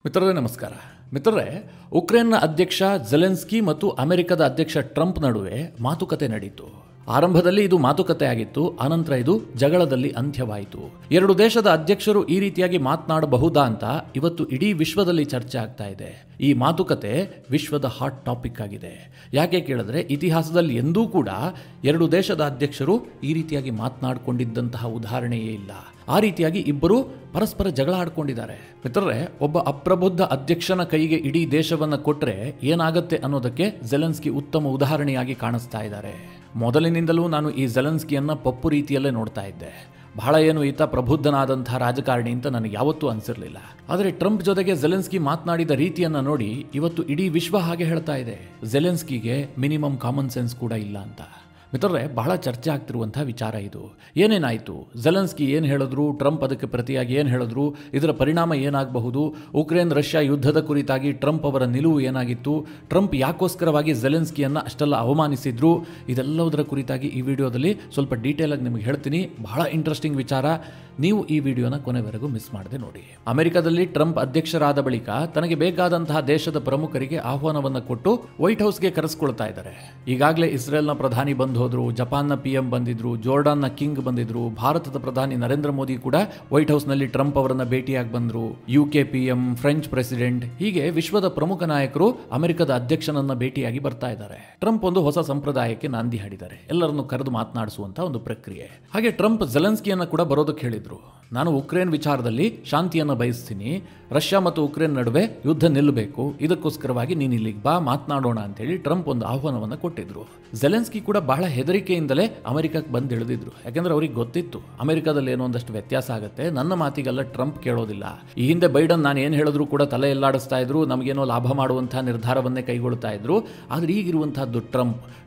ಮಿತ್ರರೇ ನಮಸ್ಕಾರ. ಮಿತ್ರರೇ, ಉಕ್ರೇನ್ನ ಅಧ್ಯಕ್ಷ ಝೆಲೆನ್ಸ್ಕಿ ಮತ್ತು ಅಮೆರಿಕದ ಅಧ್ಯಕ್ಷ ಟ್ರಂಪ್ ನಡುವೆ ಮಾತುಕತೆ ನಡೆಯಿತು. ಆರಂಭದಲ್ಲಿ ಇದು ಮಾತುಕತೆ ಆಗಿತ್ತು, ಆನಂತರ ಇದು ಜಗಳದಲ್ಲಿ ಅಂತ್ಯವಾಯಿತು. ಎರಡು ದೇಶದ ಅಧ್ಯಕ್ಷರು ಈ ರೀತಿಯಾಗಿ ಮಾತನಾಡಬಹುದಾ ಅಂತ ಇವತ್ತು ಇಡೀ ವಿಶ್ವದಲ್ಲಿ ಚರ್ಚೆ ಆಗ್ತಾ ಇದೆ. ಈ ಮಾತುಕತೆ ವಿಶ್ವದ ಹಾಟ್ ಟಾಪಿಕ್ ಆಗಿದೆ. ಯಾಕೆ ಕೇಳಿದ್ರೆ, ಇತಿಹಾಸದಲ್ಲಿ ಎಂದೂ ಕೂಡ ಎರಡು ದೇಶದ ಅಧ್ಯಕ್ಷರು ಈ ರೀತಿಯಾಗಿ ಮಾತನಾಡಿಕೊಂಡಿದ್ದಂತಹ ಉದಾಹರಣೆಯೇ ಇಲ್ಲ. ಆ ರೀತಿಯಾಗಿ ಇಬ್ಬರು ಪರಸ್ಪರ ಜಗಳ ಆಡ್ಕೊಂಡಿದ್ದಾರೆ. ಮಿತ್ರರೇ, ಒಬ್ಬ ಅಪ್ರಬುದ್ಧ ಅಧ್ಯಕ್ಷನ ಕೈಗೆ ಇಡೀ ದೇಶವನ್ನು ಕೊಟ್ಟರೆ ಏನಾಗುತ್ತೆ ಅನ್ನೋದಕ್ಕೆ ಝೆಲೆನ್ಸ್ಕಿ ಉತ್ತಮ ಉದಾಹರಣೆಯಾಗಿ ಕಾಣಿಸ್ತಾ ಇದ್ದಾರೆ. ಮೊದಲಿನಿಂದಲೂ ನಾನು ಈ ಝೆಲೆನ್ಸ್ಕಿಯನ್ನ ಪಪ್ಪು ರೀತಿಯಲ್ಲೇ ನೋಡ್ತಾ ಇದ್ದೆ. ಬಹಳ ಏನು ಈತ ಪ್ರಬುದ್ಧನಾದಂತಹ ರಾಜಕಾರಣಿ ಅಂತ ನನಗೆ ಯಾವತ್ತೂ ಅನಿಸಿರಲಿಲ್ಲ. ಆದರೆ ಟ್ರಂಪ್ ಜೊತೆಗೆ ಝೆಲೆನ್ಸ್ಕಿ ಮಾತನಾಡಿದ ರೀತಿಯನ್ನು ನೋಡಿ ಇವತ್ತು ಇಡೀ ವಿಶ್ವ ಹಾಗೆ ಹೇಳ್ತಾ ಇದೆ, ಝೆಲೆನ್ಸ್ಕಿಗೆ ಮಿನಿಮಮ್ ಕಾಮನ್ ಸೆನ್ಸ್ ಕೂಡ ಇಲ್ಲ ಅಂತ. ಮಿತ್ರರೇ, ಬಹಳ ಚರ್ಚೆ ಆಗ್ತಿರುವಂತಹ ವಿಚಾರ ಇದು. ಏನೇನಾಯಿತು? ಝೆಲೆನ್ಸ್ಕಿ ಏನು ಹೇಳಿದ್ರು, ಟ್ರಂಪ್ ಅದಕ್ಕೆ ಪ್ರತಿಯಾಗಿ ಏನು ಹೇಳಿದ್ರು, ಇದರ ಪರಿಣಾಮ ಏನಾಗಬಹುದು, ಉಕ್ರೇನ್ ರಷ್ಯಾ ಯುದ್ಧದ ಕುರಿತಾಗಿ ಟ್ರಂಪ್ ಅವರ ನಿಲುವು ಏನಾಗಿತ್ತು, ಟ್ರಂಪ್ ಯಾಕೋಸ್ಕರವಾಗಿ ಝೆಲೆನ್ಸ್ಕಿಯನ್ನು ಅಷ್ಟೆಲ್ಲ ಅವಮಾನಿಸಿದ್ರು, ಇದೆಲ್ಲದರ ಕುರಿತಾಗಿ ಈ ವಿಡಿಯೋದಲ್ಲಿ ಸ್ವಲ್ಪ ಡೀಟೇಲ್ ಆಗಿ ನಿಮಗೆ ಹೇಳ್ತೀನಿ. ಬಹಳ ಇಂಟ್ರೆಸ್ಟಿಂಗ್ ವಿಚಾರ. ನೀವು ಈ ವಿಡಿಯೋನ ಕೊನೆವರೆಗೂ ಮಿಸ್ ಮಾಡದೆ ನೋಡಿ. ಅಮೆರಿಕದಲ್ಲಿ ಟ್ರಂಪ್ ಅಧ್ಯಕ್ಷರಾದ ಬಳಿಕ ತನಗೆ ಬೇಕಾದಂತಹ ದೇಶದ ಪ್ರಮುಖರಿಗೆ ಆಹ್ವಾನವನ್ನು ಕೊಟ್ಟು ವೈಟ್ ಹೌಸ್ಗೆ ಕರೆಸ್ಕೊಳ್ತಾ ಇದ್ದಾರೆ. ಈಗಾಗಲೇ ಇಸ್ರೇಲ್ನ ಪ್ರಧಾನಿ ಬಂದು ಹೋದ್ರು, ಜಪಾನ್ನ PM ಬಂದಿದ್ರು, ಜೋರ್ಡಾನ್ನ ಕಿಂಗ್ ಬಂದಿದ್ರು, ಭಾರತದ ಪ್ರಧಾನಿ ನರೇಂದ್ರ ಮೋದಿ ಕೂಡ ವೈಟ್ ಹೌಸ್ನಲ್ಲಿ ಟ್ರಂಪ್ ಅವರನ್ನ ಭೇಟಿಯಾಗಿ ಬಂದ್ರು, UK PM, ಫ್ರೆಂಚ್ ಪ್ರೆಸಿಡೆಂಟ್, ಹೀಗೆ ವಿಶ್ವದ ಪ್ರಮುಖ ನಾಯಕರು ಅಮೆರಿಕದ ಅಧ್ಯಕ್ಷನನ್ನ ಭೇಟಿಯಾಗಿ ಬರ್ತಾ ಇದ್ದಾರೆ. ಟ್ರಂಪ್ ಒಂದು ಹೊಸ ಸಂಪ್ರದಾಯಕ್ಕೆ ನಾಂದಿ ಹಾಡಿದ್ದಾರೆ, ಎಲ್ಲರನ್ನು ಕರೆದು ಮಾತನಾಡಿಸುವಂತ ಒಂದು ಪ್ರಕ್ರಿಯೆ. ಹಾಗೆ ಟ್ರಂಪ್ ಝೆಲೆನ್ಸ್ಕಿಯನ್ನ ಕೂಡ ಬರೋದಕ್ಕೆ ಹೇಳಿದ್ರು, ನಾನು ಉಕ್ರೇನ್ ವಿಚಾರದಲ್ಲಿ ಶಾಂತಿಯನ್ನು ಬಯಸ್ತೀನಿ, ರಷ್ಯಾ ಮತ್ತು ಉಕ್ರೇನ್ ನಡುವೆ ಯುದ್ಧ ನಿಲ್ಲಬೇಕು, ಇದಕ್ಕೋಸ್ಕರವಾಗಿ ನೀನು ಇಲ್ಲಿಗೆ ಬಾ, ಮಾತನಾಡೋಣ ಅಂತೇಳಿ ಟ್ರಂಪ್ ಒಂದು ಆಹ್ವಾನವನ್ನು ಕೊಟ್ಟಿದ್ರು. ಝೆಲೆನ್ಸ್ಕಿ ಕೂಡ ಬಹಳ ಹೆದರಿಕೆಯಿಂದಲೇ ಅಮೆರಿಕಕ್ಕೆ ಬಂದು ಇಳಿದಿದ್ರು. ಯಾಕಂದ್ರೆ ಅವ್ರಿಗೆ ಗೊತ್ತಿತ್ತು ಅಮೆರಿಕದಲ್ಲಿ ಏನೋ ಒಂದಷ್ಟು ವ್ಯತ್ಯಾಸ ಆಗುತ್ತೆ, ನನ್ನ ಮಾತಿಗೆಲ್ಲ ಟ್ರಂಪ್ ಕೇಳೋದಿಲ್ಲ. ಈ ಹಿಂದೆ ಬೈಡನ್ ನಾನು ಏನು ಹೇಳಿದ್ರು ಕೂಡ ತಲೆ ಎಲ್ಲಾಡಿಸ್ತಾ ಇದ್ರು, ನಮಗೇನೋ ಲಾಭ ಮಾಡುವಂತಹ ನಿರ್ಧಾರವನ್ನೇ ಕೈಗೊಳ್ತಾ ಇದ್ರು. ಆದ್ರೆ ಈಗಿರುವಂತಹದ್ದು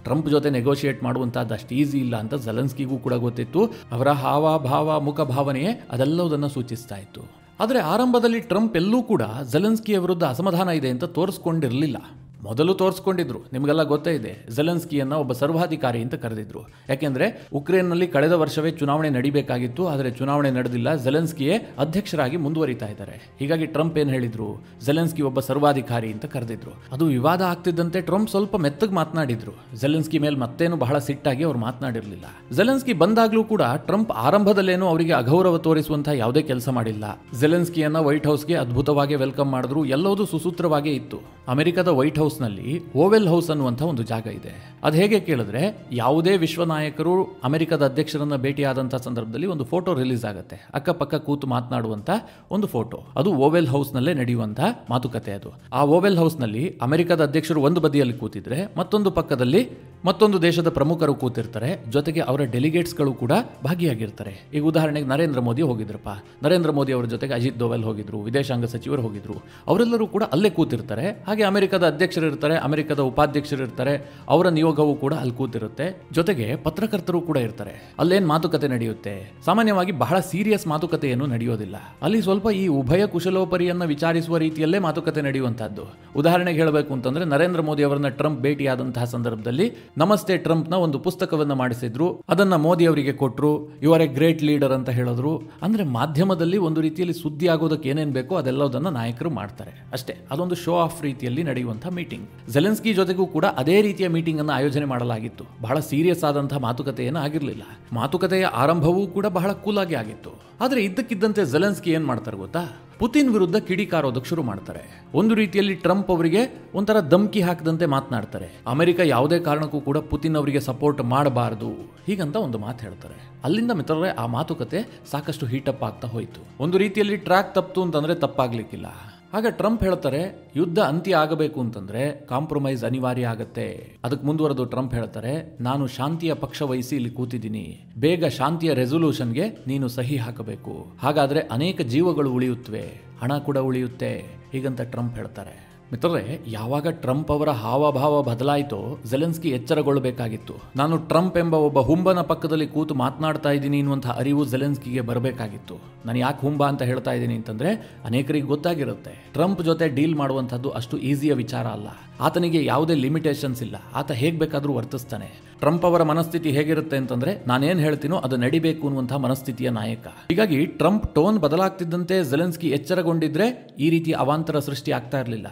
ಟ್ರಂಪ್ ಜೊತೆ ನೆಗೋಷಿಯೇಟ್ ಮಾಡುವಂತಹದ್ದು ಅಷ್ಟು ಈಸಿ ಇಲ್ಲ ಅಂತ ಝೆಲೆನ್ಸ್ಕಿಗೂ ಕೂಡ ಗೊತ್ತಿತ್ತು. ಅವರ ಹಾವ ಭಾವ ಮುಖ ಭಾವನೆಯೇ ಅದೆಲ್ಲವುದನ್ನು ಸೂಚಿಸ್ತಾ ಇತ್ತು. ಆದರೆ ಆರಂಭದಲ್ಲಿ ಟ್ರಂಪ್ ಎಲ್ಲೂ ಕೂಡ ಝೆಲೆನ್ಸ್ಕಿಯ ವಿರುದ್ಧ ಅಸಮಾಧಾನ ಇದೆ ಅಂತ ತೋರಿಸ್ಕೊಂಡಿರಲಿಲ್ಲ. ಮೊದಲು ತೋರಿಸ್ಕೊಂಡಿದ್ರು, ನಿಮಗೆಲ್ಲ ಗೊತ್ತೇ ಇದೆ, ಝೆಲೆನ್ಸ್ಕಿಯನ್ನ ಒಬ್ಬ ಸರ್ವಾಧಿಕಾರಿ ಅಂತ ಕರೆದಿದ್ರು. ಯಾಕೆಂದ್ರೆ ಉಕ್ರೇನ್ನಲ್ಲಿ ಕಳೆದ ವರ್ಷವೇ ಚುನಾವಣೆ ನಡೀಬೇಕಾಗಿತ್ತು, ಆದರೆ ಚುನಾವಣೆ ನಡೆದಿಲ್ಲ, ಝೆಲೆನ್ಸ್ಕಿಯೇ ಅಧ್ಯಕ್ಷರಾಗಿ ಮುಂದುವರಿತಾ ಇದ್ದಾರೆ. ಹೀಗಾಗಿ ಟ್ರಂಪ್ ಏನು ಹೇಳಿದ್ರು, ಝೆಲೆನ್ಸ್ಕಿ ಒಬ್ಬ ಸರ್ವಾಧಿಕಾರಿ ಅಂತ ಕರೆದಿದ್ರು. ಅದು ವಿವಾದ ಆಗ್ತಿದ್ದಂತೆ ಟ್ರಂಪ್ ಸ್ವಲ್ಪ ಮೆತ್ತಗೆ ಮಾತನಾಡಿದ್ರು. ಝೆಲೆನ್ಸ್ಕಿ ಮೇಲೆ ಮತ್ತೇನು ಬಹಳ ಸಿಟ್ಟಾಗಿ ಅವ್ರು ಮಾತನಾಡಿರಲಿಲ್ಲ. ಝೆಲೆನ್ಸ್ಕಿ ಬಂದಾಗ್ಲೂ ಕೂಡ ಟ್ರಂಪ್ ಆರಂಭದಲ್ಲೇನು ಅವರಿಗೆ ಅಗೌರವ ತೋರಿಸುವಂತಹ ಯಾವುದೇ ಕೆಲಸ ಮಾಡಿಲ್ಲ. ಝೆಲೆನ್ಸ್ಕಿಯನ್ನ ವೈಟ್ ಹೌಸ್ಗೆ ಅದ್ಭುತವಾಗಿ ವೆಲ್ಕಮ್ ಮಾಡಿದ್ರು, ಎಲ್ಲವೂ ಸುಸೂತ್ರವಾಗೇ ಇತ್ತು. ಅಮೆರಿಕದ ವೈಟ್ ಹೌಸ್ ನಲ್ಲಿ ಓವೆಲ್ ಹೌಸ್ ಅನ್ನುವಂಥ ಒಂದು ಜಾಗ ಇದೆ. ಅದು ಹೇಗೆ ಕೇಳಿದ್ರೆ, ಯಾವುದೇ ವಿಶ್ವ ನಾಯಕರು ಅಮೆರಿಕದ ಅಧ್ಯಕ್ಷರನ್ನ ಭೇಟಿಯಾದಂತಹ ಸಂದರ್ಭದಲ್ಲಿ ಒಂದು ಫೋಟೋ ರಿಲೀಸ್ ಆಗುತ್ತೆ, ಅಕ್ಕಪಕ್ಕ ಕೂತು ಮಾತನಾಡುವಂತ ಒಂದು ಫೋಟೋ. ಅದು ಓವೆಲ್ ಹೌಸ್ ನಲ್ಲೇ ನಡೆಯುವಂತಹ ಮಾತುಕತೆ. ಅದು ಆ ಓವೆಲ್ ಹೌಸ್ ನಲ್ಲಿ ಅಮೆರಿಕದ ಅಧ್ಯಕ್ಷರು ಒಂದು ಬದಿಯಲ್ಲಿ ಕೂತಿದ್ರೆ ಮತ್ತೊಂದು ಪಕ್ಕದಲ್ಲಿ ಮತ್ತೊಂದು ದೇಶದ ಪ್ರಮುಖರು ಕೂತಿರ್ತಾರೆ, ಜೊತೆಗೆ ಅವರ ಡೆಲಿಗೇಟ್ಸ್ಗಳು ಕೂಡ ಭಾಗಿಯಾಗಿರ್ತಾರೆ. ಈಗ ಉದಾಹರಣೆಗೆ ನರೇಂದ್ರ ಮೋದಿ ಹೋಗಿದ್ರಪ್ಪ, ನರೇಂದ್ರ ಮೋದಿ ಅವರ ಜೊತೆಗೆ ಅಜಿತ್ ದೋವಲ್ ಹೋಗಿದ್ರು, ವಿದೇಶಾಂಗ ಸಚಿವರು ಹೋಗಿದ್ರು, ಅವರೆಲ್ಲರೂ ಕೂಡ ಅಲ್ಲೇ ಕೂತಿರ್ತಾರೆ. ಹಾಗೆ ಅಮೆರಿಕದ ಅಧ್ಯಕ್ಷರು ಇರ್ತಾರೆ, ಅಮೆರಿಕದ ಉಪಾಧ್ಯಕ್ಷರು ಇರ್ತಾರೆ, ಅವರ ನಿಯೋಗವು ಕೂಡ ಅಲ್ಲಿ ಕೂತಿರುತ್ತೆ. ಜೊತೆಗೆ ಪತ್ರಕರ್ತರು ಕೂಡ ಇರ್ತಾರೆ. ಅಲ್ಲೇನ್ ಮಾತುಕತೆ ನಡೆಯುತ್ತೆ, ಸಾಮಾನ್ಯವಾಗಿ ಬಹಳ ಸೀರಿಯಸ್ ಮಾತುಕತೆ ಏನು ನಡೆಯೋದಿಲ್ಲ. ಅಲ್ಲಿ ಸ್ವಲ್ಪ ಈ ಉಭಯ ಕುಶಲೋಪರಿಯನ್ನ ವಿಚಾರಿಸುವ ರೀತಿಯಲ್ಲೇ ಮಾತುಕತೆ ನಡೆಯುವಂತಹದ್ದು. ಉದಾಹರಣೆಗೆ ಹೇಳಬೇಕು ಅಂತಂದ್ರೆ, ನರೇಂದ್ರ ಮೋದಿ ಅವರನ್ನ ಟ್ರಂಪ್ ಭೇಟಿಯಾದಂತಹ ಸಂದರ್ಭದಲ್ಲಿ ನಮಸ್ತೆ ಟ್ರಂಪ್ ನ ಒಂದು ಪುಸ್ತಕವನ್ನ ಮಾಡಿಸಿದ್ರು, ಅದನ್ನ ಮೋದಿ ಅವರಿಗೆ ಕೊಟ್ಟರು, you are a great leader ಅಂತ ಹೇಳಿದ್ರು. ಅಂದ್ರೆ ಮಾಧ್ಯಮದಲ್ಲಿ ಒಂದು ರೀತಿಯಲ್ಲಿ ಸುದ್ದಿ ಆಗೋದಕ್ಕೆ ಏನೇನ್ ಬೇಕೋ ಅದೆಲ್ಲದನ್ನ ನಾಯಕರು ಮಾಡ್ತಾರೆ ಅಷ್ಟೇ. ಅದೊಂದು ಶೋ ಆಫ್ ರೀತಿಯಲ್ಲಿ ನಡೆಯುವಂತಹ ಮೀಟಿಂಗ್. ಝೆಲೆನ್ಸ್ಕಿ ಜೊತೆಗೂ ಕೂಡ ಅದೇ ರೀತಿಯ ಮೀಟಿಂಗ್ ಅನ್ನು ಆಯೋಜನೆ ಮಾಡಲಾಗಿತ್ತು. ಬಹಳ ಸೀರಿಯಸ್ ಆದಂತಹ ಮಾತುಕತೆ ಏನು ಆಗಿರಲಿಲ್ಲ. ಮಾತುಕತೆಯ ಆರಂಭವೂ ಕೂಡ ಬಹಳ ಕೂಲ್ ಆಗಿ ಆಗಿತ್ತು. ಆದ್ರೆ ಇದ್ದಕ್ಕಿದ್ದಂತೆ ಝೆಲೆನ್ಸ್ಕಿ ಏನ್ ಮಾಡ್ತಾರೆ ಗೊತ್ತಾ, ಪುತಿನ್ ವಿರುದ್ಧ ಕಿಡಿಕಾರೋದಕ್ಕೆ ಶುರು ಮಾಡ್ತಾರೆ. ಒಂದು ರೀತಿಯಲ್ಲಿ ಟ್ರಂಪ್ ಅವರಿಗೆ ಒಂಥರ ಧಮ್ಕಿ ಹಾಕದಂತೆ ಮಾತನಾಡ್ತಾರೆ. ಅಮೆರಿಕ ಯಾವುದೇ ಕಾರಣಕ್ಕೂ ಕೂಡ ಪುತಿನ್ ಅವರಿಗೆ ಸಪೋರ್ಟ್ ಮಾಡಬಾರದು ಹೀಗಂತ ಒಂದು ಮಾತು ಹೇಳ್ತಾರೆ. ಅಲ್ಲಿಂದ ಮಿತ್ರರೇ ಆ ಮಾತುಕತೆ ಸಾಕಷ್ಟು ಹೀಟಪ್ ಆಗ್ತಾ ಹೋಯಿತು. ಒಂದು ರೀತಿಯಲ್ಲಿ ಟ್ರ್ಯಾಕ್ ತಪ್ಪಿತು ಅಂತಂದ್ರೆ ತಪ್ಪಾಗ್ಲಿಕ್ಕಿಲ್ಲ. ಆಗ ಟ್ರಂಪ್ ಹೇಳ್ತಾರೆ, ಯುದ್ಧ ಅಂತ್ಯ ಆಗಬೇಕು ಅಂತಂದ್ರೆ ಕಾಂಪ್ರಮೈಸ್ ಅನಿವಾರ್ಯ ಆಗತ್ತೆ. ಅದಕ್ಕೆ ಮುಂದುವರೆದು ಟ್ರಂಪ್ ಹೇಳ್ತಾರೆ, ನಾನು ಶಾಂತಿಯ ಪಕ್ಷ ವಹಿಸಿ ಇಲ್ಲಿ ಕೂತಿದ್ದೀನಿ, ಬೇಗ ಶಾಂತಿಯ ರೆಸೊಲ್ಯೂಷನ್ಗೆ ನೀನು ಸಹಿ ಹಾಕಬೇಕು, ಹಾಗಾದ್ರೆ ಅನೇಕ ಜೀವಗಳು ಉಳಿಯುತ್ತವೆ, ಹಣ ಕೂಡ ಉಳಿಯುತ್ತೆ ಹೀಗಂತ ಟ್ರಂಪ್ ಹೇಳ್ತಾರೆ. ಮಿತ್ರರೇ, ಯಾವಾಗ ಟ್ರಂಪ್ ಅವರ ಹಾವಭಾವ ಬದಲಾಯಿತೋ ಝೆಲೆನ್ಸ್ಕಿ ಎಚ್ಚರಗೊಳ್ಳಬೇಕಾಗಿತ್ತು. ನಾನು ಟ್ರಂಪ್ ಎಂಬ ಒಬ್ಬ ಹುಂಬನ ಪಕ್ಕದಲ್ಲಿ ಕೂತು ಮಾತನಾಡ್ತಾ ಇದ್ದೀನಿ ಅನ್ನುವಂಥ ಅರಿವು ಝೆಲೆನ್ಸ್ಕಿಗೆ ಬರಬೇಕಾಗಿತ್ತು. ನಾನು ಯಾಕೆ ಹುಂಬ ಅಂತ ಹೇಳ್ತಾ ಇದ್ದೀನಿ ಅಂತಂದ್ರೆ, ಅನೇಕರಿಗೆ ಗೊತ್ತಾಗಿರುತ್ತೆ ಟ್ರಂಪ್ ಜೊತೆ ಡೀಲ್ ಮಾಡುವಂಥದ್ದು ಅಷ್ಟು ಈಸಿಯ ವಿಚಾರ ಅಲ್ಲ. ಆತನಿಗೆ ಯಾವುದೇ ಲಿಮಿಟೇಷನ್ಸ್ ಇಲ್ಲ, ಆತ ಹೇಗೆ ಬೇಕಾದರೂ ವರ್ತಿಸ್ತಾನೆ. ಟ್ರಂಪ್ ಅವರ ಮನಸ್ಥಿತಿ ಹೇಗಿರುತ್ತೆ ಅಂತಂದ್ರೆ ನಾನೇನು ಹೇಳ್ತೀನೋ ಅದು ನಡಿಬೇಕು ಅನ್ನುವಂತಹ ಮನಸ್ಥಿತಿಯ ನಾಯಕ. ಹೀಗಾಗಿ ಟ್ರಂಪ್ ಟೋನ್ ಬದಲಾಗ್ತಿದ್ದಂತೆ ಝೆಲೆನ್ಸ್ಕಿ ಎಚ್ಚರಗೊಂಡಿದ್ರೆ ಈ ರೀತಿ ಅವಾಂತರ ಸೃಷ್ಟಿ ಆಗ್ತಾ ಇರಲಿಲ್ಲ.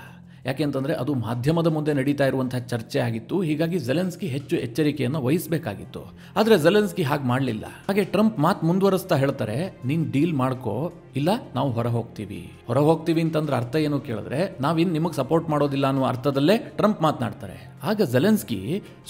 ಯಾಕೆಂತಂದ್ರೆ ಅದು ಮಾಧ್ಯಮದ ಮುಂದೆ ನಡೀತಾ ಇರುವಂತಹ ಚರ್ಚೆ ಆಗಿತ್ತು. ಹೀಗಾಗಿ ಝೆಲೆನ್ಸ್ಕಿ ಹೆಚ್ಚು ಎಚ್ಚರಿಕೆಯನ್ನು ವಹಿಸಬೇಕಾಗಿತ್ತು. ಆದರೆ ಝೆಲೆನ್ಸ್ಕಿ ಹಾಗೆ ಮಾಡಲಿಲ್ಲ. ಹಾಗೆ ಟ್ರಂಪ್ ಮಾತು ಮುಂದುವರಿಸ್ತಾ ಹೇಳ್ತಾರೆ, ನೀನ್ ಡೀಲ್ ಮಾಡ್ಕೋ, ಇಲ್ಲ ನಾವು ಹೊರ ಹೋಗ್ತೀವಿ ಅಂತಂದ್ರೆ ಅರ್ಥ ಏನು ಕೇಳಿದ್ರೆ ನಾವಿನ್ ನಿಮಗೆ ಸಪೋರ್ಟ್ ಮಾಡೋದಿಲ್ಲ ಅನ್ನುವ ಅರ್ಥದಲ್ಲೇ ಟ್ರಂಪ್ ಮಾತನಾಡ್ತಾರೆ. ಆಗ ಝೆಲೆನ್ಸ್ಕಿ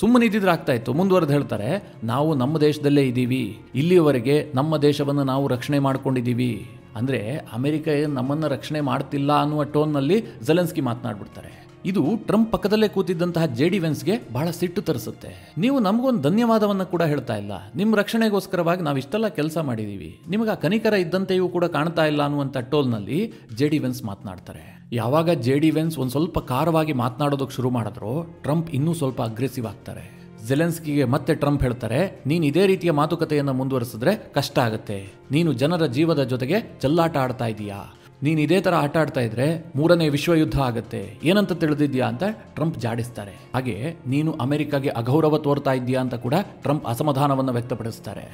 ಸುಮ್ಮನಿದ್ರೆ ಆಗ್ತಾ ಇತ್ತು. ಮುಂದುವರೆದು ಹೇಳ್ತಾರೆ, ನಾವು ನಮ್ಮ ದೇಶದಲ್ಲೇ ಇದ್ದೀವಿ, ಇಲ್ಲಿಯವರೆಗೆ ನಮ್ಮ ದೇಶವನ್ನು ನಾವು ರಕ್ಷಣೆ ಮಾಡ್ಕೊಂಡಿದ್ದೀವಿ. ಅಂದರೆ ಅಮೆರಿಕ ನಮ್ಮನ್ನು ರಕ್ಷಣೆ ಮಾಡ್ತಿಲ್ಲ ಅನ್ನುವ ಟೋನ್ನಲ್ಲಿ ಝೆಲೆನ್ಸ್ಕಿ ಮಾತನಾಡ್ಬಿಡ್ತಾರೆ. ಇದು ಟ್ರಂಪ್ ಪಕ್ಕದಲ್ಲೇ ಕೂತಿದ್ದಂತಹ JD ವೆನ್ಸ್ಗೆ ಬಹಳ ಸಿಟ್ಟು ತರಿಸುತ್ತೆ. ನೀವು ನಮಗೊಂದು ಧನ್ಯವಾದವನ್ನು ಕೂಡ ಹೇಳ್ತಾ ಇಲ್ಲ, ನಿಮ್ಮ ರಕ್ಷಣೆಗೋಸ್ಕರವಾಗಿ ನಾವು ಇಷ್ಟೆಲ್ಲ ಕೆಲಸ ಮಾಡಿದ್ದೀವಿ, ನಿಮಗೆ ಆ ಕನಿಕರ ಇದ್ದಂತೆಯೂ ಕೂಡ ಕಾಣ್ತಾ ಇಲ್ಲ ಅನ್ನುವಂಥ ಟೋಲ್ನಲ್ಲಿ JD ವೆನ್ಸ್ ಮಾತನಾಡ್ತಾರೆ. ಯಾವಾಗ JD ವೆನ್ಸ್ ಒಂದು ಸ್ವಲ್ಪ ಖಾರವಾಗಿ ಮಾತನಾಡೋದಕ್ಕೆ ಶುರು ಮಾಡಿದ್ರು, ಟ್ರಂಪ್ ಇನ್ನೂ ಸ್ವಲ್ಪ ಅಗ್ರೆಸಿವ್ ಆಗ್ತಾರೆ. ಝೆಲೆನ್ಸ್ಕಿಗೆ ಮತ್ತೆ ಟ್ರಂಪ್ ಹೇಳ್ತಾರೆ, ನೀನು ಇದೇ ರೀತಿಯ ಮಾತುಕತೆಯನ್ನು ಮುಂದುವರಿಸಿದ್ರೆ ಕಷ್ಟ ಆಗುತ್ತೆ, ನೀನು ಜನರ ಜೀವದ ಜೊತೆಗೆ ಚೆಲ್ಲಾಟ ಆಡ್ತಾ ಇದೀಯಾ, ನೀನು ಇದೇ ತರ ಆಟ ಆಡ್ತಾ ಇದ್ರೆ 3ನೇ ವಿಶ್ವಯುದ್ಧ ಆಗುತ್ತೆ, ಏನಂತ ತಿಳಿದಿದ್ಯಾ ಅಂತ ಟ್ರಂಪ್ ಜಾಡಿಸ್ತಾರೆ. ಹಾಗೆ ನೀನು ಅಮೆರಿಕಾಗೆ ಅಗೌರವ ತೋರ್ತಾ ಇದ್ದೀಯಾ ಅಂತ ಕೂಡ ಟ್ರಂಪ್ ಅಸಮಾಧಾನವನ್ನು ವ್ಯಕ್ತಪಡಿಸ್ತಾರೆ.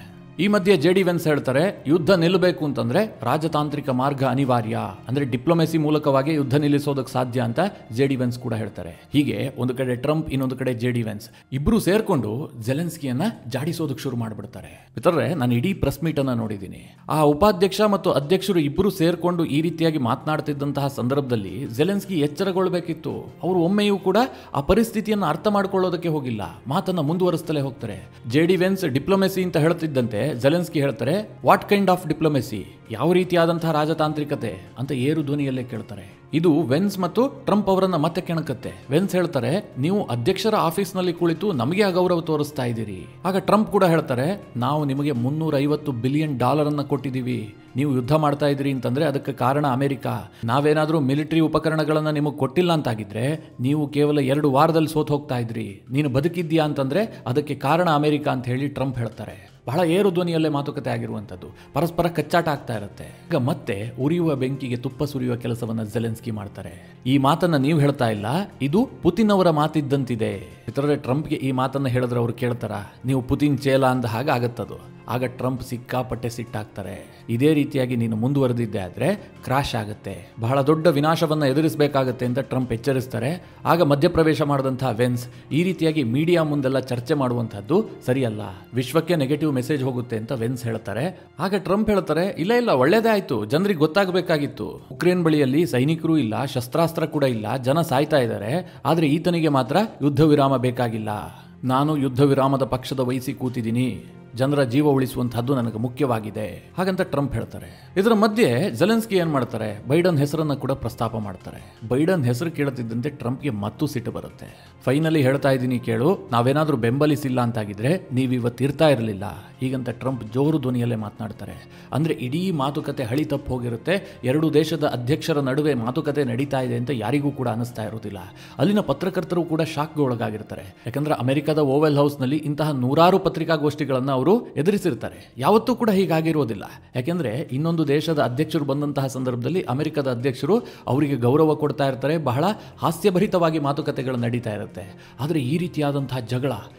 ಈ ಮಧ್ಯೆ JD ವೆನ್ಸ್ ಹೇಳ್ತಾರೆ, ಯುದ್ಧ ನಿಲ್ಲಬೇಕು ಅಂತಂದ್ರೆ ರಾಜತಾಂತ್ರಿಕ ಮಾರ್ಗ ಅನಿವಾರ್ಯ, ಅಂದ್ರೆ ಡಿಪ್ಲೊಮೆಸಿ ಮೂಲಕವಾಗಿ ಯುದ್ಧ ನಿಲ್ಲಿಸೋದಕ್ಕೆ ಸಾಧ್ಯ ಅಂತ JD ವೆನ್ಸ್ ಕೂಡ ಹೇಳ್ತಾರೆ. ಹೀಗೆ ಒಂದು ಕಡೆ ಟ್ರಂಪ್, ಇನ್ನೊಂದು ಕಡೆ JD ವೆನ್ಸ್ ಇಬ್ರು ಸೇರ್ಕೊಂಡು ಝೆಲೆನ್ಸ್ಕಿಯನ್ನ ಜಾಡಿಸೋದಕ್ಕೆ ಶುರು ಮಾಡಿಬಿಡ್ತಾರೆ. ಮಿತ್ರರೇ, ನಾನು ಇಡೀ ಪ್ರೆಸ್ ಮೀಟ್ ಅನ್ನ ನೋಡಿದ್ದೀನಿ. ಆ ಉಪಾಧ್ಯಕ್ಷ ಮತ್ತು ಅಧ್ಯಕ್ಷರು ಇಬ್ಬರು ಸೇರ್ಕೊಂಡು ಈ ರೀತಿಯಾಗಿ ಮಾತನಾಡ್ತಿದ್ದಂತಹ ಸಂದರ್ಭದಲ್ಲಿ ಝೆಲೆನ್ಸ್ಕಿ ಎಚ್ಚರಗೊಳ್ಳಬೇಕಿತ್ತು. ಅವರು ಒಮ್ಮೆಯೂ ಕೂಡ ಆ ಪರಿಸ್ಥಿತಿಯನ್ನು ಅರ್ಥ ಮಾಡ್ಕೊಳ್ಳೋದಕ್ಕೆ ಹೋಗಿಲ್ಲ, ಮಾತನ್ನ ಮುಂದುವರಿಸ್ತಲೇ ಹೋಗ್ತಾರೆ. JD ವೆನ್ಸ್ ಡಿಪ್ಲೊಮೆಸಿ ಅಂತ ಹೇಳ್ತಿದ್ದಂತೆ ಝೆಲೆನ್ಸ್ಕಿ ಹೇಳ್ತಾರೆ, ವಾಟ್ ಕೈಂಡ್ ಆಫ್ ಡಿಪ್ಲೊಮೆಸಿ, ಯಾವ ರೀತಿಯಾದಂತಹ ರಾಜತಾಂತ್ರಿಕತೆ ಅಂತ ಏರು ಧ್ವನಿಯಲ್ಲೇ ಕೇಳ್ತಾರೆ. ಇದು ವೆನ್ಸ್ ಮತ್ತು ಟ್ರಂಪ್ ಅವರನ್ನ ಮತ್ತೆ ಕೆಣಕತ್ತೆ. ವೆನ್ಸ್ ಹೇಳ್ತಾರೆ, ನೀವು ಅಧ್ಯಕ್ಷರ ಆಫೀಸ್ನಲ್ಲಿ ಕುಳಿತು ನಮಗೆ ಅಗೌರವ ತೋರಿಸ್ತಾ ಇದ್ದೀರಿ. ಆಗ ಟ್ರಂಪ್ ಕೂಡ ಹೇಳ್ತಾರೆ, ನಾವು ನಿಮಗೆ $350 ಬಿಲಿಯನ್ ಅನ್ನ ಕೊಟ್ಟಿದ್ದೀವಿ, ನೀವು ಯುದ್ಧ ಮಾಡ್ತಾ ಇದ್ದೀರಿ ಅಂತಂದ್ರೆ ಅದಕ್ಕೆ ಕಾರಣ ಅಮೆರಿಕ. ನಾವೇನಾದ್ರೂ ಮಿಲಿಟರಿ ಉಪಕರಣಗಳನ್ನ ನಿಮಗೆ ಕೊಟ್ಟಿಲ್ಲ ಅಂತಾಗಿದ್ರೆ ನೀವು ಕೇವಲ 2 ವಾರದಲ್ಲಿ ಸೋತ್ ಹೋಗ್ತಾ ಇದ್ರಿ, ನೀನು ಬದುಕಿದ್ಯಾ ಅಂತಂದ್ರೆ ಅದಕ್ಕೆ ಕಾರಣ ಅಮೆರಿಕ ಅಂತ ಹೇಳಿ ಟ್ರಂಪ್ ಹೇಳ್ತಾರೆ. ಬಹಳ ಏರು ಧ್ವನಿಯಲ್ಲೇ ಮಾತುಕತೆ ಆಗಿರುವಂಥದ್ದು, ಪರಸ್ಪರ ಕಚ್ಚಾಟ ಆಗ್ತಾ ಇರುತ್ತೆ. ಈಗ ಮತ್ತೆ ಉರಿಯುವ ಬೆಂಕಿಗೆ ತುಪ್ಪ ಸುರಿಯುವ ಕೆಲಸವನ್ನ ಝೆಲೆನ್ಸ್ಕಿ ಮಾಡ್ತಾರೆ. ಈ ಮಾತನ್ನ ನೀವು ಹೇಳ್ತಾ ಇಲ್ಲ, ಇದು ಪುತಿನ್ ಅವರ ಮಾತಿದ್ದಂತಿದೆ. ಇತರರೇ, ಟ್ರಂಪ್ಗೆ ಈ ಮಾತನ್ನ ಹೇಳಿದ್ರೆ ಅವ್ರು ಕೇಳ್ತಾರ, ನೀವು ಪುತಿನ್ ಚೇಲ ಅಂದ ಹಾಗೆ ಆಗತ್ತದು. ಆಗ ಟ್ರಂಪ್ ಸಿಕ್ಕಾಪಟ್ಟೆ ಸಿಟ್ಟಾಗ್ತಾರೆ. ಇದೇ ರೀತಿಯಾಗಿ ನೀನು ಮುಂದುವರೆದಿದ್ದೆ ಆದ್ರೆ ಕ್ರಾಶ್ ಆಗುತ್ತೆ, ಬಹಳ ದೊಡ್ಡ ವಿನಾಶವನ್ನ ಎದುರಿಸಬೇಕಾಗತ್ತೆ ಅಂತ ಟ್ರಂಪ್ ಎಚ್ಚರಿಸ್ತಾರೆ. ಆಗ ಮಧ್ಯಪ್ರವೇಶ ಮಾಡಿದಂತಹ ವೆನ್ಸ್ ಈ ರೀತಿಯಾಗಿ ಮೀಡಿಯಾ ಮುಂದೆಲ್ಲ ಚರ್ಚೆ ಮಾಡುವಂತಹದ್ದು ಸರಿಯಲ್ಲ, ವಿಶ್ವಕ್ಕೆ ನೆಗೆಟಿವ್ ಮೆಸೇಜ್ ಹೋಗುತ್ತೆ ಅಂತ ವೆನ್ಸ್ ಹೇಳ್ತಾರೆ. ಆಗ ಟ್ರಂಪ್ ಹೇಳ್ತಾರೆ, ಇಲ್ಲ ಒಳ್ಳೇದೇ ಆಯ್ತು, ಜನರಿಗೆ ಗೊತ್ತಾಗಬೇಕಾಗಿತ್ತು, ಉಕ್ರೇನ್ ಬಳಿಯಲ್ಲಿ ಸೈನಿಕರು ಇಲ್ಲ, ಶಸ್ತ್ರಾಸ್ತ್ರ ಕೂಡ ಇಲ್ಲ, ಜನ ಸಾಯ್ತಾ ಇದ್ದಾರೆ, ಆದ್ರೆ ಈತನಿಗೆ ಮಾತ್ರ ಯುದ್ಧ ವಿರಾಮ ಬೇಕಾಗಿಲ್ಲ. ನಾನು ಯುದ್ಧ ವಿರಾಮದ ಪಕ್ಷದ ವಹಿಸಿ ಕೂತಿದ್ದೀನಿ, ಜನರ ಜೀವ ಉಳಿಸುವಂತಹದ್ದು ನನಗೆ ಮುಖ್ಯವಾಗಿದೆ ಹಾಗಂತ ಟ್ರಂಪ್ ಹೇಳ್ತಾರೆ. ಇದರ ಮಧ್ಯೆ ಝೆಲೆನ್ಸ್ಕಿ ಏನ್ ಮಾಡ್ತಾರೆ, ಬೈಡನ್ ಹೆಸರನ್ನ ಕೂಡ ಪ್ರಸ್ತಾಪ ಮಾಡ್ತಾರೆ. ಬೈಡನ್ ಹೆಸರು ಕೇಳುತ್ತಿದ್ದಂತೆ ಟ್ರಂಪ್ಗೆ ಮತ್ತೂ ಸಿಟ್ಟು ಬರುತ್ತೆ. ಫೈನಲಿ ಹೇಳ್ತಾ ಇದ್ದೀನಿ ಕೇಳು, ನಾವೇನಾದ್ರೂ ಬೆಂಬಲಿಸಿಲ್ಲ ಅಂತಾಗಿದ್ರೆ ನೀವು ಇವತ್ತು ಇರ್ತಾ ಇರಲಿಲ್ಲ ಹೀಗಂತ ಟ್ರಂಪ್ ಜೋರು ಧ್ವನಿಯಲ್ಲೇ ಮಾತನಾಡ್ತಾರೆ. ಅಂದ್ರೆ ಇಡೀ ಮಾತುಕತೆ ಹಳಿ ತಪ್ಪು ಹೋಗಿರುತ್ತೆ. 2 ದೇಶದ ಅಧ್ಯಕ್ಷರ ನಡುವೆ ಮಾತುಕತೆ ನಡೀತಾ ಇದೆ ಅಂತ ಯಾರಿಗೂ ಕೂಡ ಅನಿಸ್ತಾ ಇರೋದಿಲ್ಲ. ಅಲ್ಲಿನ ಪತ್ರಕರ್ತರು ಕೂಡ ಶಾಕ್ಗೆ ಒಳಗಾಗಿರ್ತಾರೆ. ಯಾಕಂದ್ರೆ ಅಮೆರಿಕದ ಓವೆಲ್ ಹೌಸ್ ನಲ್ಲಿ ಇಂತಹ 100 ಪತ್ರಿಕಾಗೋಷ್ಠಿಗಳನ್ನ ಅವರು ಎದುರಿಸಿರ್ತಾರೆ. ಯಾವತ್ತೂ ಕೂಡ ಹೀಗಾಗಿರೋದಿಲ್ಲ. ಯಾಕೆಂದ್ರೆ ಇನ್ನೊಂದು ದೇಶದ ಅಧ್ಯಕ್ಷರು ಬಂದಂತಹ ಸಂದರ್ಭದಲ್ಲಿ ಅಮೆರಿಕದ ಅಧ್ಯಕ್ಷರು ಅವರಿಗೆ ಗೌರವ ಕೊಡ್ತಾ ಇರ್ತಾರೆ, ಬಹಳ ಹಾಸ್ಯಭರಿತವಾಗಿ ಮಾತುಕತೆಗಳು ನಡೀತಾ ಇರುತ್ತೆ. ಆದರೆ ಈ ರೀತಿಯಾದಂತಹ ಜಗಳ,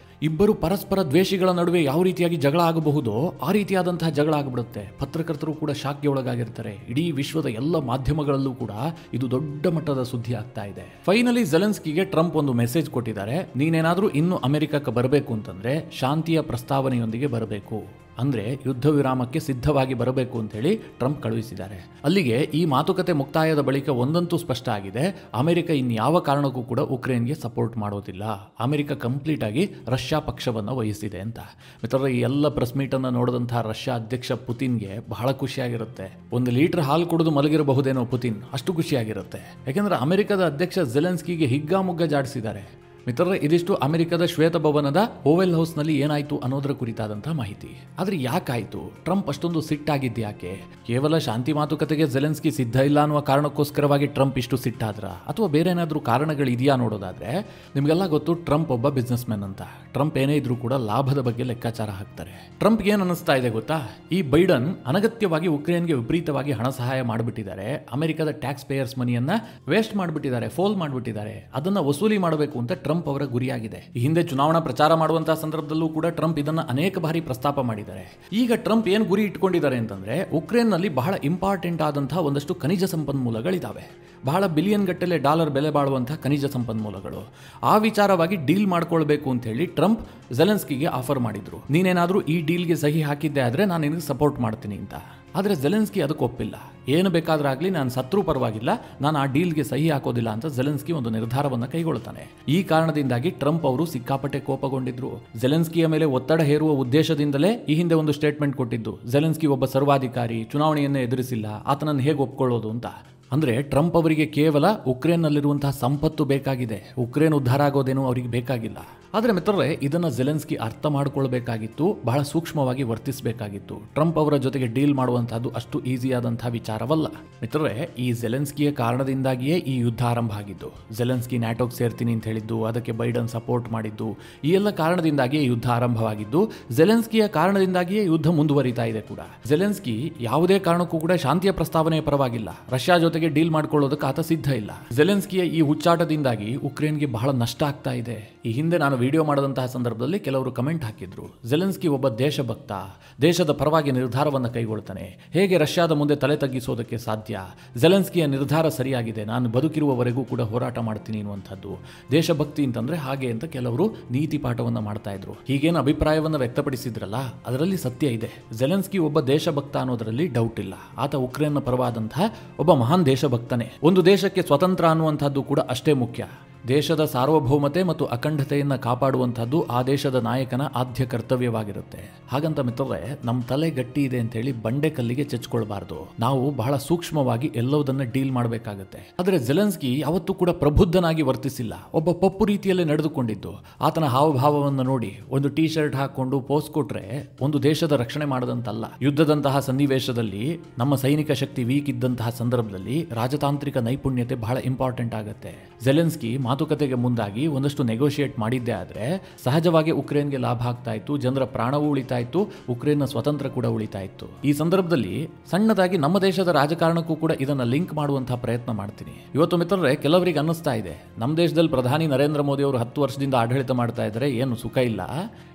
ಇಬ್ಬರು ಪರಸ್ಪರ ದ್ವೇಷಿಗಳ ನಡುವೆ ಯಾವ ರೀತಿಯಾಗಿ ಜಗಳ ಆಗಬಹುದೋ ಆ ರೀತಿಯಾದಂತಹ ಜಗಳ ಆಗಿಬಿಡುತ್ತೆ. ಪತ್ರಕರ್ತರು ಕೂಡ ಶಾಕ್ಗೆ ಒಳಗಾಗಿರ್ತಾರೆ. ಇಡೀ ವಿಶ್ವದ ಎಲ್ಲ ಮಾಧ್ಯಮಗಳಲ್ಲೂ ಕೂಡ ಇದು ದೊಡ್ಡ ಮಟ್ಟದ ಸುದ್ದಿ ಆಗ್ತಾ ಇದೆ. ಫೈನಲಿ ಝೆಲೆನ್ಸ್ಕಿಗೆ ಟ್ರಂಪ್ ಒಂದು ಮೆಸೇಜ್ ಕೊಟ್ಟಿದ್ದಾರೆ, ನೀನೇನಾದ್ರೂ ಇನ್ನು ಅಮೆರಿಕಕ್ಕೆ ಬರಬೇಕು ಅಂತಂದ್ರೆ ಶಾಂತಿಯ ಪ್ರಸ್ತಾವನೆಯೊಂದಿಗೆ ಬರಬೇಕು, ಅಂದ್ರೆ ಯುದ್ಧ ವಿರಾಮಕ್ಕೆ ಸಿದ್ಧವಾಗಿ ಬರಬೇಕು ಅಂತ ಹೇಳಿ ಟ್ರಂಪ್ ಕಳುಹಿಸಿದ್ದಾರೆ. ಅಲ್ಲಿಗೆ ಈ ಮಾತುಕತೆ ಮುಕ್ತಾಯದ ಬಳಿಕ ಒಂದಂತೂ ಸ್ಪಷ್ಟ ಆಗಿದೆ, ಅಮೆರಿಕ ಇನ್ಯಾವ ಕಾರಣಕ್ಕೂ ಕೂಡ ಉಕ್ರೇನ್ಗೆ ಸಪೋರ್ಟ್ ಮಾಡೋದಿಲ್ಲ. ಅಮೆರಿಕ ಕಂಪ್ಲೀಟ್ ಆಗಿ ರಷ್ಯಾ ಪಕ್ಷವನ್ನು ವಹಿಸಿದೆ ಅಂತ. ಮಿತ್ರರೇ, ಈ ಎಲ್ಲ ಪ್ರೆಸ್ ಮೀಟ್ ಅನ್ನು ನೋಡಿದಂತಹ ರಷ್ಯಾ ಅಧ್ಯಕ್ಷ ಪುತಿನ್ಗೆ ಬಹಳ ಖುಷಿಯಾಗಿರುತ್ತೆ. 1 ಲೀಟರ್ ಹಾಲು ಕುಡಿದು ಮಲಗಿರಬಹುದೇನೋ ಪುತಿನ್, ಅಷ್ಟು ಖುಷಿಯಾಗಿರುತ್ತೆ. ಯಾಕೆಂದ್ರೆ ಅಮೆರಿಕದ ಅಧ್ಯಕ್ಷ ಝೆಲೆನ್ಸ್ಕಿಗೆ ಹಿಗ್ಗಾಮುಗ್ಗ ಜಾಡಿಸಿದ್ದಾರೆ. ಮಿತ್ರರೇ, ಇದಿಷ್ಟು ಅಮೆರಿಕದ ಶ್ವೇತಭವನದ ಓವೆಲ್ ಹೌಸ್ನಲ್ಲಿ ಏನಾಯಿತು ಅನ್ನೋದರ ಕುರಿತಾದಂತಹ ಮಾಹಿತಿ. ಆದರೆ ಯಾಕಾಯಿತು? ಟ್ರಂಪ್ ಅಷ್ಟೊಂದು ಸಿಟ್ಟಾಗಿದ್ದು ಯಾಕೆ? ಕೇವಲ ಶಾಂತಿ ಮಾತುಕತೆಗೆ ಜೆಲೆನ್ಸ್ಕಿ ಸಿದ್ಧ ಇಲ್ಲ ಅನ್ನುವ ಕಾರಣಕ್ಕೋಸ್ಕರವಾಗಿ ಟ್ರಂಪ್ ಇಷ್ಟು ಸಿಟ್ಟಾದ್ರ, ಅಥವಾ ಬೇರೆ ಏನಾದರೂ ಕಾರಣಗಳಿದೆಯಾ ನೋಡೋದಾದ್ರೆ, ನಿಮಗೆಲ್ಲ ಗೊತ್ತು ಟ್ರಂಪ್ ಒಬ್ಬ ಬಿಸ್ನೆಸ್ ಮ್ಯಾನ್ ಅಂತ. ಟ್ರಂಪ್ ಏನೇ ಇದ್ರೂ ಕೂಡ ಲಾಭದ ಬಗ್ಗೆ ಲೆಕ್ಕಾಚಾರ ಹಾಕ್ತಾರೆ. ಟ್ರಂಪ್ಗೆ ಏನು ಅನಿಸ್ತಾ ಇದೆ ಗೊತ್ತಾ? ಈ ಬೈಡನ್ ಅನಗತ್ಯವಾಗಿ ಉಕ್ರೇನ್ಗೆ ವಿಪರೀತವಾಗಿ ಹಣ ಸಹಾಯ ಮಾಡಿಬಿಟ್ಟಿದ್ದಾರೆ, ಅಮೆರಿಕದ ಟ್ಯಾಕ್ಸ್ ಪೇಯರ್ಸ್ ಮನಿಯನ್ನ ವೇಸ್ಟ್ ಮಾಡಿಬಿಟ್ಟಿದ್ದಾರೆ, ಫೋಲ್ ಮಾಡಿಬಿಟ್ಟಿದ್ದಾರೆ, ಅದನ್ನ ವಸೂಲಿ ಮಾಡಬೇಕು ಅಂತ ಟ್ರಂಪ್ ಅವರ ಗುರಿಯಾಗಿದೆ. ಈ ಹಿಂದೆ ಚುನಾವಣಾ ಪ್ರಚಾರ ಮಾಡುವಂತಹ ಸಂದರ್ಭದಲ್ಲೂ ಕೂಡ ಟ್ರಂಪ್ ಇದನ್ನ ಅನೇಕ ಬಾರಿ ಪ್ರಸ್ತಾಪ ಮಾಡಿದ್ದಾರೆ. ಈಗ ಟ್ರಂಪ್ ಏನು ಗುರಿ ಇಟ್ಕೊಂಡಿದ್ದಾರೆ ಅಂತಂದ್ರೆ, ಉಕ್ರೇನ್ನಲ್ಲಿ ಬಹಳ ಇಂಪಾರ್ಟೆಂಟ್ ಆದಂತಹ ಒಂದಷ್ಟು ಖನಿಜ ಸಂಪನ್ಮೂಲಗಳಿದ್ದಾವೆ, ಬಹಳ ಬಿಲಿಯನ್ ಗಟ್ಟಲೆ ಡಾಲರ್ ಬೆಲೆ ಬಾಳುವಂತಹ ಖನಿಜ ಸಂಪನ್ಮೂಲಗಳು. ಆ ವಿಚಾರವಾಗಿ ಡೀಲ್ ಮಾಡ್ಕೊಳ್ಬೇಕು ಅಂತ ಹೇಳಿ ಟ್ರಂಪ್ ಜೆಲೆನ್ಸ್ಕಿಗೆ ಆಫರ್ ಮಾಡಿದ್ರು. ನೀನೇನಾದ್ರೂ ಈ ಡೀಲ್ಗೆ ಸಹಿ ಹಾಕಿದ್ದೆ ಆದ್ರೆ ನಾನು ನಿನಗೆ ಸಪೋರ್ಟ್ ಮಾಡ್ತೀನಿ ಅಂತ. ಆದರೆ ಜೆಲೆನ್ಸ್ಕಿ ಅದಕ್ಕೆ ಒಪ್ಪಿಲ್ಲ. ಏನು ಬೇಕಾದ್ರಾಗ್ಲಿ, ನಾನು ಸತ್ರೂ ಪರವಾಗಿಲ್ಲ, ನಾನು ಆ ಡೀಲ್ಗೆ ಸಹಿ ಹಾಕೋದಿಲ್ಲ ಅಂತ ಜೆಲೆನ್ಸ್ಕಿ ಒಂದು ನಿರ್ಧಾರವನ್ನು ಕೈಗೊಳ್ತಾನೆ. ಈ ಕಾರಣದಿಂದಾಗಿ ಟ್ರಂಪ್ ಅವರು ಸಿಕ್ಕಾಪಟ್ಟೆ ಕೋಪಗೊಂಡಿದ್ರು. ಜೆಲೆನ್ಸ್ಕಿಯ ಮೇಲೆ ಒತ್ತಡ ಹೇರುವ ಉದ್ದೇಶದಿಂದಲೇ ಈ ಹಿಂದೆ ಒಂದು ಸ್ಟೇಟ್ಮೆಂಟ್ ಕೊಟ್ಟಿದ್ದು, ಜೆಲೆನ್ಸ್ಕಿ ಒಬ್ಬ ಸರ್ವಾಧಿಕಾರಿ, ಚುನಾವಣೆಯನ್ನೇ ಎದುರಿಸಿಲ್ಲ, ಆತನನ್ನು ಹೇಗೆ ಒಪ್ಕೊಳ್ಳೋದು ಅಂತ. ಅಂದ್ರೆ ಟ್ರಂಪ್ ಅವರಿಗೆ ಕೇವಲ ಉಕ್ರೇನ್ನಲ್ಲಿರುವಂತಹ ಸಂಪತ್ತು ಬೇಕಾಗಿದೆ, ಉಕ್ರೇನ್ ಉದ್ಧಾರ ಆಗೋದೇನೋ ಅವರಿಗೆ ಬೇಕಾಗಿಲ್ಲ. ಆದರೆ ಮಿತ್ರರೇ, ಇದನ್ನ ಜೆಲೆನ್ಸ್ಕಿ ಅರ್ಥ ಮಾಡ್ಕೊಳ್ಬೇಕಾಗಿತ್ತು, ಬಹಳ ಸೂಕ್ಷ್ಮವಾಗಿ ವರ್ತಿಸಬೇಕಾಗಿತ್ತು. ಟ್ರಂಪ್ ಅವರ ಜೊತೆಗೆ ಡೀಲ್ ಮಾಡುವಂತಹದ್ದು ಅಷ್ಟು ಈಸಿ ಆದಂತಹ ವಿಚಾರವಲ್ಲ. ಮಿತ್ರರೇ, ಈ ಜೆಲೆನ್ಸ್ಕಿಯ ಕಾರಣದಿಂದಾಗಿಯೇ ಈ ಯುದ್ಧ ಆರಂಭ ಆಗಿದ್ದು. ಜೆಲೆನ್ಸ್ಕಿ ನ್ಯಾಟೋಗೆ ಸೇರ್ತೀನಿ ಅಂತ ಹೇಳಿದ್ದು, ಅದಕ್ಕೆ ಬೈಡನ್ ಸಪೋರ್ಟ್ ಮಾಡಿದ್ದು, ಈ ಎಲ್ಲ ಕಾರಣದಿಂದಾಗಿಯೇ ಯುದ್ಧ ಆರಂಭವಾಗಿದ್ದು. ಜೆಲೆನ್ಸ್ಕಿಯ ಕಾರಣದಿಂದಾಗಿಯೇ ಯುದ್ಧ ಮುಂದುವರಿತಾ ಇದೆ ಕೂಡ. ಜೆಲೆನ್ಸ್ಕಿ ಯಾವುದೇ ಕಾರಣಕ್ಕೂ ಕೂಡ ಶಾಂತಿಯ ಪ್ರಸ್ತಾವನೆಯ ಪರವಾಗಿಲ್ಲ, ರಷ್ಯಾ ಜೊತೆಗೆ ಡೀಲ್ ಮಾಡ್ಕೊಳ್ಳೋದಕ್ಕೆ ಆತ ಸಿದ್ಧ ಇಲ್ಲ. ಜೆಲೆನ್ಸ್ಕಿಯ ಈ ಹುಚ್ಚಾಟದಿಂದಾಗಿ ಉಕ್ರೇನ್ಗೆ ಬಹಳ ನಷ್ಟ ಆಗ್ತಾ ಇದೆ. ಈ ಹಿಂದೆ ನಾನು ವಿಡಿಯೋ ಮಾಡಿದಂತಹ ಸಂದರ್ಭದಲ್ಲಿ ಕೆಲವರು ಕಮೆಂಟ್ ಹಾಕಿದ್ರು, ಜೆಲೆನ್ಸ್ಕಿ ಒಬ್ಬ ದೇಶಭಕ್ತ, ದೇಶದ ಪರವಾಗಿ ನಿರ್ಧಾರವನ್ನು ಕೈಗೊಳ್ತಾನೆ, ಹೇಗೆ ರಷ್ಯಾದ ಮುಂದೆ ತಲೆ ತಗ್ಗಿಸೋದಕ್ಕೆ ಸಾಧ್ಯ? ಜೆಲೆನ್ಸ್ಕಿಯ ನಿರ್ಧಾರ ಸರಿಯಾಗಿದೆ, ನಾನು ಬದುಕಿರುವವರೆಗೂ ಕೂಡ ಹೋರಾಟ ಮಾಡ್ತೀನಿ ಅನ್ನುವಂಥದ್ದು. ದೇಶಭಕ್ತಿ ಅಂತಂದ್ರೆ ಹಾಗೆ ಅಂತ ಕೆಲವರು ನೀತಿ ಪಾಠವನ್ನು ಮಾಡ್ತಾ ಇದ್ರು. ಹೀಗೇನು ಅಭಿಪ್ರಾಯವನ್ನು ವ್ಯಕ್ತಪಡಿಸಿದ್ರಲ್ಲ, ಅದರಲ್ಲಿ ಸತ್ಯ ಇದೆ. ಜೆಲೆನ್ಸ್ಕಿ ಒಬ್ಬ ದೇಶಭಕ್ತ ಅನ್ನೋದರಲ್ಲಿ ಡೌಟ್ ಇಲ್ಲ. ಆತ ಉಕ್ರೇನ್ನ ಪರವಾದಂತಹ ಒಬ್ಬ ಮಹಾನ್ ದೇಶಭಕ್ತನೇ. ಒಂದು ದೇಶಕ್ಕೆ ಸ್ವತಂತ್ರ ಅನ್ನುವಂಥದ್ದು ಕೂಡ ಅಷ್ಟೇ ಮುಖ್ಯ. ದೇಶದ ಸಾರ್ವಭೌಮತೆ ಮತ್ತು ಅಖಂಡತೆಯನ್ನು ಕಾಪಾಡುವಂಥದ್ದು ಆ ದೇಶದ ನಾಯಕನ ಆದ್ಯ ಕರ್ತವ್ಯವಾಗಿರುತ್ತೆ. ಹಾಗಂತ ಮಿತ್ರರೇ, ನಮ್ಮ ತಲೆ ಗಟ್ಟಿ ಇದೆ ಅಂತ ಹೇಳಿ ಬಂಡೆ ಕಲ್ಲಿಗೆ ಚೆಚ್ಕೊಳ್ಬಾರ್ದು. ನಾವು ಬಹಳ ಸೂಕ್ಷ್ಮವಾಗಿ ಎಲ್ಲವುದನ್ನ ಡೀಲ್ ಮಾಡಬೇಕಾಗುತ್ತೆ. ಆದರೆ ಜೆಲೆನ್ಸ್ಕಿ ಯಾವತ್ತೂ ಕೂಡ ಪ್ರಬುದ್ಧನಾಗಿ ವರ್ತಿಸಿಲ್ಲ, ಒಬ್ಬ ಪಪ್ಪು ರೀತಿಯಲ್ಲೇ ನಡೆದುಕೊಂಡಿದ್ದು. ಆತನ ಹಾವಭಾವವನ್ನು ನೋಡಿ ಒಂದು ಟೀ ಶರ್ಟ್ ಹಾಕೊಂಡು ಪೋಸ್ ಕೊಟ್ರೆ ಒಂದು ದೇಶದ ರಕ್ಷಣೆ ಮಾಡದಂತಲ್ಲ. ಯುದ್ಧದಂತಹ ಸನ್ನಿವೇಶದಲ್ಲಿ ನಮ್ಮ ಸೈನಿಕ ಶಕ್ತಿ ವೀಕ್ ಇದ್ದಂತಹ ಸಂದರ್ಭದಲ್ಲಿ ರಾಜತಾಂತ್ರಿಕ ನೈಪುಣ್ಯತೆ ಬಹಳ ಇಂಪಾರ್ಟೆಂಟ್ ಆಗುತ್ತೆ. ಜೆಲೆನ್ಸ್ಕಿ ಮಾತುಕತೆಗೆ ಮುಂದಾಗಿ ಒಂದಷ್ಟು ನೆಗೋಷಿಯೇಟ್ ಮಾಡಿದ್ದೆ ಆದರೆ ಸಹಜವಾಗಿ ಉಕ್ರೇನ್ಗೆ ಲಾಭ ಆಗ್ತಾ ಇತ್ತು, ಜನರ ಪ್ರಾಣವೂ ಉಳಿತಾ ಇತ್ತು, ಉಕ್ರೇನ್ನ ಸ್ವತಂತ್ರ ಕೂಡ ಉಳಿತಾ ಇತ್ತು. ಈ ಸಂದರ್ಭದಲ್ಲಿ ಸಣ್ಣದಾಗಿ ನಮ್ಮ ದೇಶದ ರಾಜಕಾರಣಕ್ಕೂ ಕೂಡ ಇದನ್ನ ಲಿಂಕ್ ಮಾಡುವಂತಹ ಪ್ರಯತ್ನ ಮಾಡ್ತೀನಿ. ಇವತ್ತು ಮಿತ್ರರೇ, ಕೆಲವರಿಗೆ ಅನ್ನಿಸ್ತಾ ಇದೆ, ನಮ್ಮ ದೇಶದಲ್ಲಿ ಪ್ರಧಾನಿ ನರೇಂದ್ರ ಮೋದಿ ಅವರು 10 ವರ್ಷದಿಂದ ಆಡಳಿತ ಮಾಡ್ತಾ ಇದ್ದಾರೆ, ಏನು ಸುಖ ಇಲ್ಲ.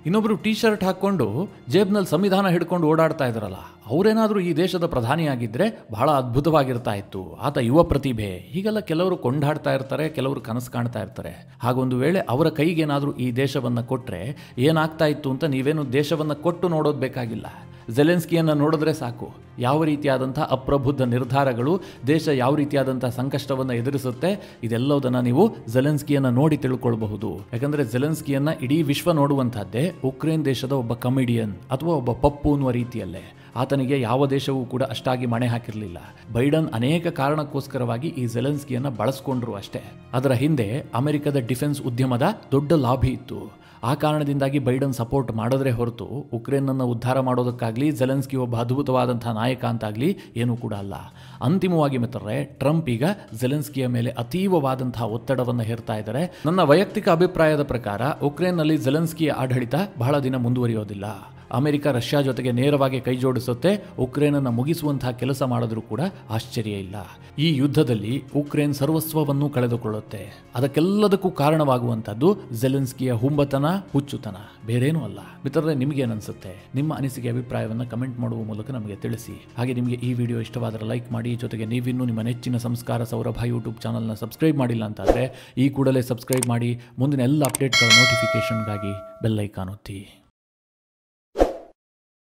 ಇನ್ನೊಬ್ರು ಟೀ ಶರ್ಟ್ ಹಾಕೊಂಡು ಜೇಬ್ನಲ್ಲಿ ಸಂವಿಧಾನ ಹಿಡ್ಕೊಂಡು ಓಡಾಡ್ತಾ ಇದ್ರಲ್ಲ, ಅವರೇನಾದ್ರೂ ಈ ದೇಶದ ಪ್ರಧಾನಿಯಾಗಿದ್ರೆ ಬಹಳ ಅದ್ಭುತವಾಗಿರ್ತಾ ಇತ್ತು, ಆತ ಯುವ ಪ್ರತಿಭೆ, ಹೀಗೆಲ್ಲ ಕೆಲವರು ಕೊಂಡಾಡ್ತಾ ಇರ್ತಾರೆ, ಕೆಲವರು ಕನಸು ಕಾಣ್ತಾ ಇರ್ತಾರೆ. ಹಾಗೊಂದು ವೇಳೆ ಅವರ ಕೈಗೇನಾದ್ರೂ ಈ ದೇಶವನ್ನ ಕೊಟ್ರೆ ಏನಾಗ್ತಾ ಇತ್ತು ಅಂತ ನೀವೇನು ದೇಶವನ್ನ ಕೊಟ್ಟು ನೋಡೋದು ಬೇಕಾಗಿಲ್ಲ. ಜೆಲೆನ್ಸ್ಕಿಯನ್ನು ನೋಡಿದ್ರೆ ಸಾಕು, ಯಾವ ರೀತಿಯಾದಂತಹ ಅಪ್ರಬುದ್ಧ ನಿರ್ಧಾರಗಳು, ದೇಶ ಯಾವ ರೀತಿಯಾದಂತಹ ಸಂಕಷ್ಟವನ್ನು ಎದುರಿಸುತ್ತೆ, ಇದೆಲ್ಲದನ್ನ ನೀವು ಜೆಲೆನ್ಸ್ಕಿಯನ್ನು ನೋಡಿ ತಿಳ್ಕೊಳ್ಬಹುದು. ಯಾಕಂದ್ರೆ ಜೆಲೆನ್ಸ್ಕಿಯನ್ನ ಇಡೀ ವಿಶ್ವ ನೋಡುವಂತಹದ್ದೇ ಉಕ್ರೇನ್ ದೇಶದ ಒಬ್ಬ ಕಮಿಡಿಯನ್ ಅಥವಾ ಒಬ್ಬ ಪಪ್ಪು ಅನ್ನುವ ರೀತಿಯಲ್ಲೇ. ಆತನಿಗೆ ಯಾವ ದೇಶವೂ ಕೂಡ ಅಷ್ಟಾಗಿ ಮಣೆ ಹಾಕಿರಲಿಲ್ಲ. ಬೈಡನ್ ಅನೇಕ ಕಾರಣಕ್ಕೋಸ್ಕರವಾಗಿ ಈ ಜೆಲೆನ್ಸ್ಕಿಯನ್ನು ಬಳಸ್ಕೊಂಡ್ರು ಅಷ್ಟೇ. ಅದರ ಹಿಂದೆ ಅಮೆರಿಕದ ಡಿಫೆನ್ಸ್ ಉದ್ಯಮದ ದೊಡ್ಡ ಲಾಭಿ ಇತ್ತು. ಆ ಕಾರಣದಿಂದಾಗಿ ಬೈಡನ್ ಸಪೋರ್ಟ್ ಮಾಡಿದ್ರೆ ಹೊರತು ಉಕ್ರೇನನ್ನು ಉದ್ಧಾರ ಮಾಡೋದಕ್ಕಾಗಲಿ ಜೆಲೆನ್ಸ್ಕಿ ಒಬ್ಬ ಅದ್ಭುತವಾದಂತಹ ನಾಯಕ ಅಂತಾಗಲಿ ಏನೂ ಕೂಡ ಅಲ್ಲ. ಅಂತಿಮವಾಗಿ ಮಿತ್ರರೇ, ಟ್ರಂಪ್ ಈಗ ಜೆಲೆನ್ಸ್ಕಿಯ ಮೇಲೆ ಅತೀವವಾದಂತಹ ಒತ್ತಡವನ್ನು ಹೇರ್ತಾ ಇದ್ದಾರೆ. ನನ್ನ ವೈಯಕ್ತಿಕ ಅಭಿಪ್ರಾಯದ ಪ್ರಕಾರ ಉಕ್ರೇನ್ನಲ್ಲಿ ಜೆಲೆನ್ಸ್ಕಿಯ ಆಡಳಿತ ಬಹಳ ದಿನ ಮುಂದುವರಿಯೋದಿಲ್ಲ. ಅಮೆರಿಕ ರಷ್ಯಾ ಜೊತೆಗೆ ನೇರವಾಗಿ ಕೈ ಜೋಡಿಸುತ್ತೆ, ಉಕ್ರೇನನ್ನು ಮುಗಿಸುವಂತಹ ಕೆಲಸ ಮಾಡಿದ್ರೂ ಕೂಡ ಆಶ್ಚರ್ಯ ಇಲ್ಲ. ಈ ಯುದ್ಧದಲ್ಲಿ ಉಕ್ರೇನ್ ಸರ್ವಸ್ವವನ್ನು ಕಳೆದುಕೊಳ್ಳುತ್ತೆ. ಅದಕ್ಕೆಲ್ಲದಕ್ಕೂ ಕಾರಣವಾಗುವಂಥದ್ದು ಜೆಲೆನ್ಸ್ಕಿಯ ಹುಂಬತನ, ಹುಚ್ಚುತನ, ಬೇರೇನೂ ಅಲ್ಲ. ಮಿತ್ರರೇ, ನಿಮಗೇನನ್ಸುತ್ತೆ? ನಿಮ್ಮ ಅನಿಸಿಕೆ ಅಭಿಪ್ರಾಯವನ್ನು ಕಮೆಂಟ್ ಮಾಡುವ ಮೂಲಕ ನಮಗೆ ತಿಳಿಸಿ. ಹಾಗೆ ನಿಮಗೆ ಈ ವಿಡಿಯೋ ಇಷ್ಟವಾದರೆ ಲೈಕ್ ಮಾಡಿ. ಜೊತೆಗೆ ನೀವಿನ್ನೂ ನಿಮ್ಮ ನೆಚ್ಚಿನ ಸಂಸ್ಕಾರ ಸೌರಭ ಯೂಟ್ಯೂಬ್ ಚಾನಲ್ನ ಸಬ್ಸ್ಕ್ರೈಬ್ ಮಾಡಿಲ್ಲ ಅಂತಾದರೆ ಈ ಕೂಡಲೇ ಸಬ್ಸ್ಕ್ರೈಬ್ ಮಾಡಿ. ಮುಂದಿನ ಎಲ್ಲ ಅಪ್ಡೇಟ್ಗಳ ನೋಟಿಫಿಕೇಷನ್ಗಾಗಿ ಬೆಲ್ ಐಕಾನ್ ಒತ್ತಿ.